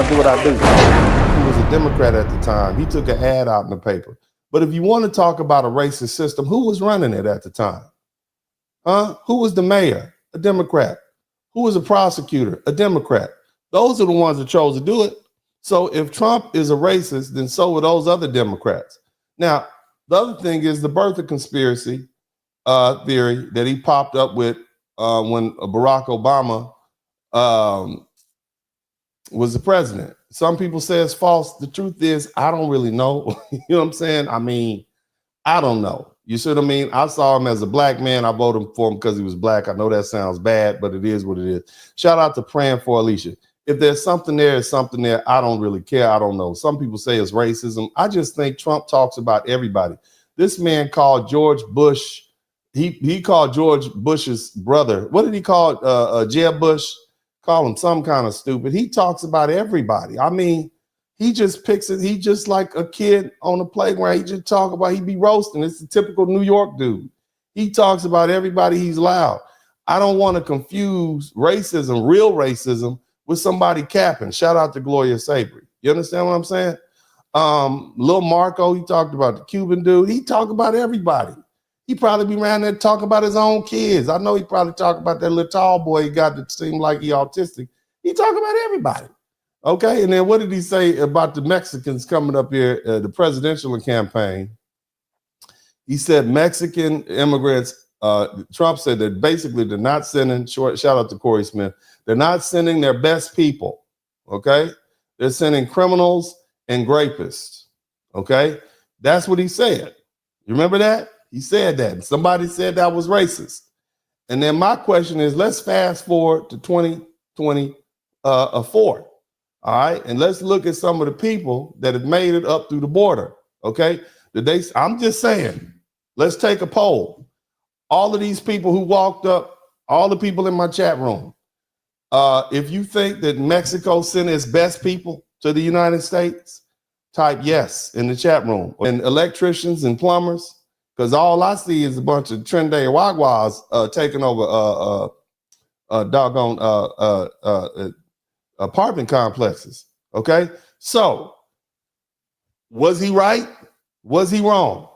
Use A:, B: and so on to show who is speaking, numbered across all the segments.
A: do what I do.
B: Who was a Democrat at the time. He took an ad out in the paper. But if you want to talk about a racist system, who was running it at the time? Who was the mayor? A Democrat. Who was a prosecutor? A Democrat. Those are the ones that chose to do it. So if Trump is a racist, then so were those other Democrats. Now, the other thing is the birther conspiracy theory that he popped up with when Barack Obama was the president. Some people say it's false. The truth is, I don't really know. You know what I'm saying? I mean, I don't know. You see what I mean? I saw him as a black man. I voted for him because he was black. I know that sounds bad, but it is what it is. Shout out to Praying for Alicia. If there's something there, it's something there. I don't really care. I don't know. Some people say it's racism. I just think Trump talks about everybody. This man called George Bush. He called George Bush's brother. What did he call Jeb Bush? Call him some kind of stupid. He talks about everybody. I mean, he just picks it. He just like a kid on the playground. He just talk about, he be roasting. It's a typical New York dude. He talks about everybody. He's loud. I don't want to confuse racism, real racism, with somebody capping. Shout out to Gloria Sabry. You understand what I'm saying? Lil Marco, he talked about the Cuban dude. He talked about everybody. He probably be around there talking about his own kids. I know he probably talked about that little tall boy he got that seemed like he autistic. He talked about everybody. Okay, and then what did he say about the Mexicans coming up here, the presidential campaign? He said Mexican immigrants, Trump said that basically they're not sending, shout out to Corey Smith, they're not sending their best people, okay? They're sending criminals and rapists, okay? That's what he said. You remember that? He said that. And somebody said that was racist. And then my question is, let's fast forward to 2024. All right. And let's look at some of the people that have made it up through the border. Okay. I'm just saying, let's take a poll. All of these people who walked up, all the people in my chat room, if you think that Mexico sent its best people to the United States, type yes in the chat room. And electricians and plumbers, because all I see is a bunch of Trende Wagwas taking over doggone apartment complexes. Okay. So was he right? Was he wrong?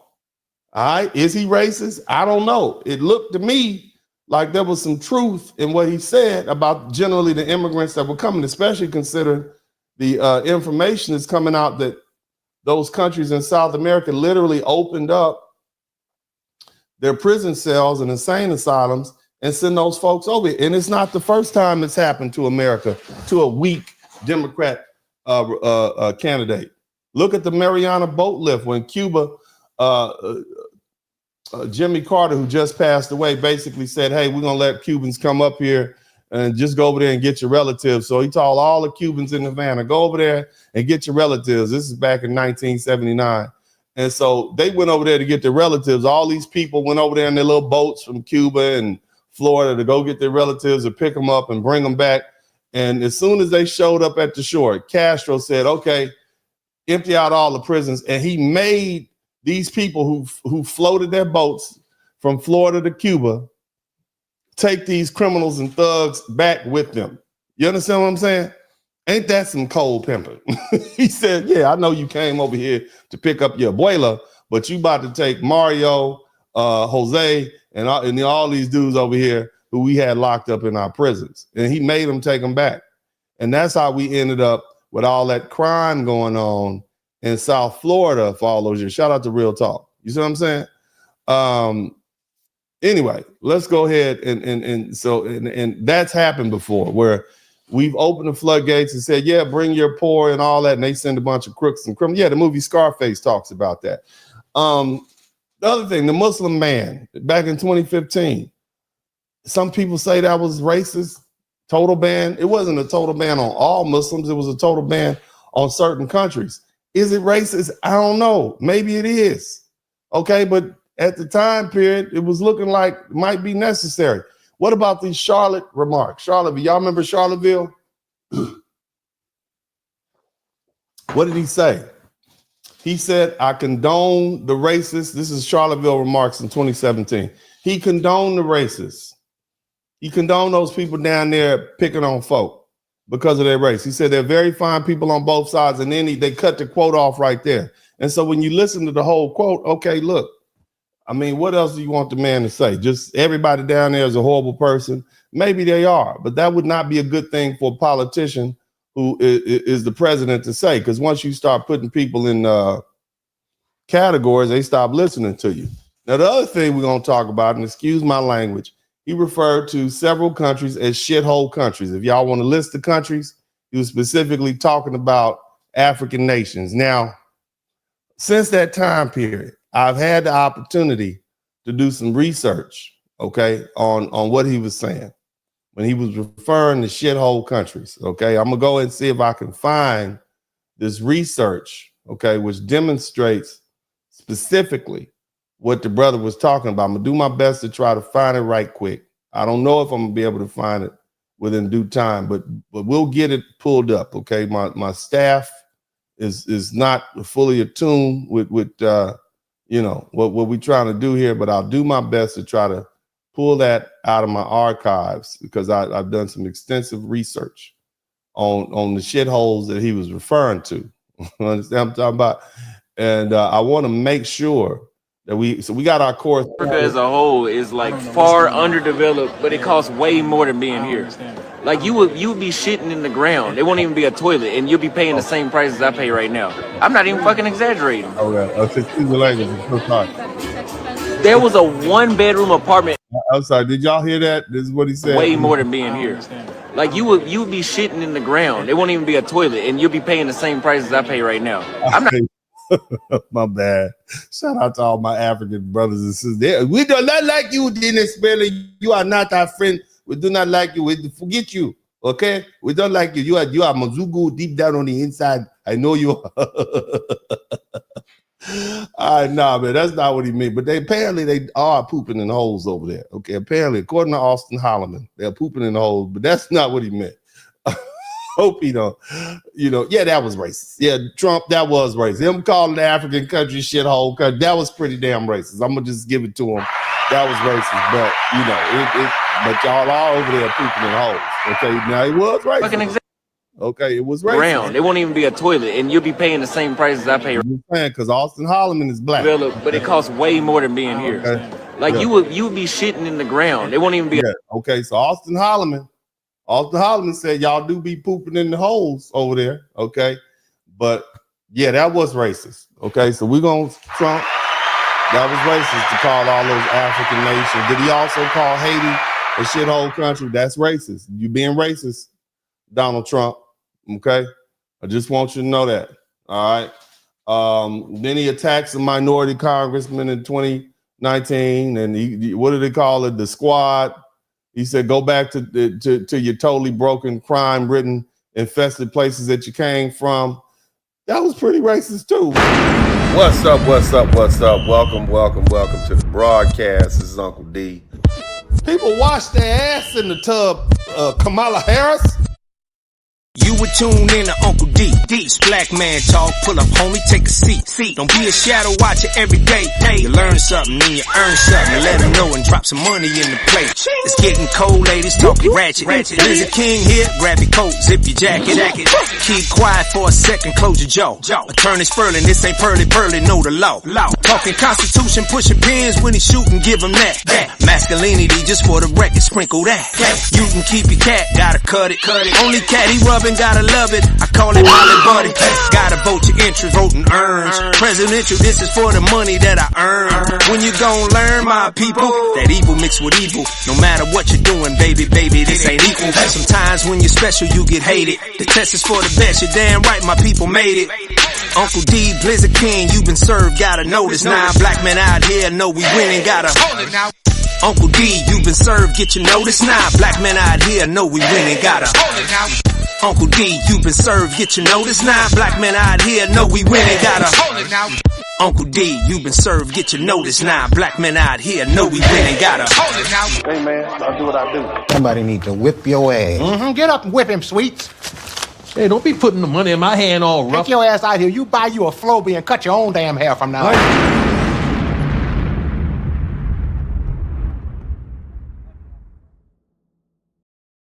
B: All right. Is he racist? I don't know. It looked to me like there was some truth in what he said about generally the immigrants that were coming, especially considering the information that's coming out that those countries in South America literally opened up their prison cells and insane asylums and send those folks over. And it's not the first time it's happened to America, to a weak Democrat candidate. Look at the Mariana boatlift when Cuba, Jimmy Carter, who just passed away, basically said, hey, we're going to let Cubans come up here and just go over there and get your relatives. So he told all the Cubans in Havana, go over there and get your relatives. This is back in 1979. And so they went over there to get their relatives. All these people went over there in their little boats from Cuba and Florida to go get their relatives and pick them up and bring them back. And as soon as they showed up at the shore, Castro said, okay, empty out all the prisons. And he made these people who floated their boats from Florida to Cuba take these criminals and thugs back with them. You understand what I'm saying? Ain't that some cold pimping? He said, yeah, I know you came over here to pick up your abuela, but you about to take Mariel, Jose, and all these dudes over here who we had locked up in our prisons. And he made them take them back. And that's how we ended up with all that crime going on in South Florida for all those years. Shout out to Real Talk. You see what I'm saying? Anyway, let's go ahead and that's happened before where we've opened the floodgates and said, yeah, bring your poor and all that. And they send a bunch of crooks and criminals. Yeah, the movie Scarface talks about that. The other thing, the Muslim ban back in 2015, some people say that was racist, total ban. It wasn't a total ban on all Muslims. It was a total ban on certain countries. Is it racist? I don't know. Maybe it is. Okay, but at the time period, it was looking like it might be necessary. What about these Charlotte remarks? Charlottesville, y'all remember Charlottesville? What did he say? He said, I condone the racists. This is Charlottesville remarks in 2017. He condoned the racists. He condoned those people down there picking on folk. because of their race. He said they're very fine people on both sides, and then they cut the quote off right there. And so when you listen to the whole quote, okay, look, I mean, what else do you want the man to say? Just everybody down there is a horrible person. Maybe they are, but that would not be a good thing for a politician who is the president to say, because once you start putting people in categories, they stop listening to you. Now, the other thing we're going to talk about, and excuse my language, he referred to several countries as shithole countries. If y'all want to list the countries, he was specifically talking about African nations. Now, since that time period, I've had the opportunity to do some research, okay, on what he was saying when he was referring to shithole countries, okay? I'm going to go and see if I can find this research, okay, which demonstrates specifically what the brother was talking about. I'm going to do my best to try to find it right quick. I don't know if I'm going to be able to find it within due time, but we'll get it pulled up, okay? My staff is not fully attuned with you know, what we're trying to do here, but I'll do my best to try to pull that out of my archives, because I've done some extensive research on the shitholes that he was referring to. Understand what I'm talking about? And I want to make sure that we got our course.
A: Africa as a whole is like far underdeveloped, but it costs way more than being here. Like you would be shitting in the ground. It won't even be a toilet, and you'll be paying the same price as I pay right now. I'm not even fucking exaggerating.
B: Oh yeah, excuse the language. I'm so sorry.
A: There was a 1-bedroom apartment.
B: I'm sorry. Did y'all hear that? This is what he said.
A: Way more than being here. Like you would be shitting in the ground. It won't even be a toilet, and you'll be paying the same price as I pay right now. I'm not.
B: My bad. Shout out to all my African brothers and sisters. We do not like you, Dennis Spurling. You are not our friend. We do not like you. We forget you. Okay? We don't like you. You are Mazugu deep down on the inside. I know you are. All right, nah, man, that's not what he meant. But apparently they are pooping in holes over there. Okay, apparently, according to Austin Hollerman, they're pooping in holes, but that's not what he meant. Hope he don't. You know, yeah, that was racist. Yeah, Trump, that was racist. Him calling the African country shithole country, that was pretty damn racist. I'm gonna just give it to him. That was racist, but you know, but y'all are over there pooping in holes. Okay, now it was racist. Okay, it was racist.
A: Ground. It won't even be a toilet, and you'll be paying the same price as I pay.
B: I'm saying, because Austin Hollerman is black,
A: but it costs way more than being here. Okay. Like you would be shitting in the ground. It won't even be.
B: Okay, so Austin Hollerman said y'all do be pooping in the holes over there. Okay, but yeah, that was racist. Okay, so we're gonna Trump. That was racist to call all those African nations. Did he also call Haiti a shithole country? That's racist. You being racist, Donald Trump. Okay, I just want you to know that. All right. Then he attacks a minority congressman in 2019, and he what did they call it? The squad. He said, "Go back to your totally broken, crime-ridden, infested places that you came from." That was pretty racist too. What's up? What's up? What's up? Welcome to the broadcast. This is Uncle D. People wash their ass in the tub. Kamala Harris.
C: You would tune in to Uncle D. This black man talk, pull up, homie, take a seat. Don't be a shadow watcher every day. You learn something, then you earn something. Let them know and drop some money in the plate. It's getting cold, ladies, talking ratchet. There's a king here, grab your coat, zip your jacket. Keep quiet for a second, close your jaw. Attorney Spurling, this ain't pearly, know the law. Talking Constitution, pushing pins when he shooting, give him that. Masculinity, just for the record, sprinkle that. You can keep your cat, gotta cut it. Only cat he rubbing, gotta love it. I call it Molly Buddy. Gotta vote your interest, voting earns. Presidential, this is for the money that I earn. When you gon' learn, my people, that evil mixed with evil. No matter what you're doing, baby, this ain't equal. Sometimes when you're special, you get hated. The test is for the best, you're damn right, my people made it. Uncle D, Blizzard King, you been served, gotta notice. Now black men out here know we winning, gotta hold it now. Uncle D, you been served, get your notice. Now black men out here know we winning, gotta hold it now. Uncle D, you been served, get your notice. Now black men out here know we winning, gotta hold it now. Uncle D, you been served, get your notice. Now black men out here know we winning, gotta hold it now.
B: Hey man, I'll do what I do.
D: Somebody need to whip your ass.
E: Get up and whip him, Sweets.
F: Hey, don't be putting the money in my hand all rough.
E: Take your ass out here. You buy you a Floby and cut your own damn hair from now on.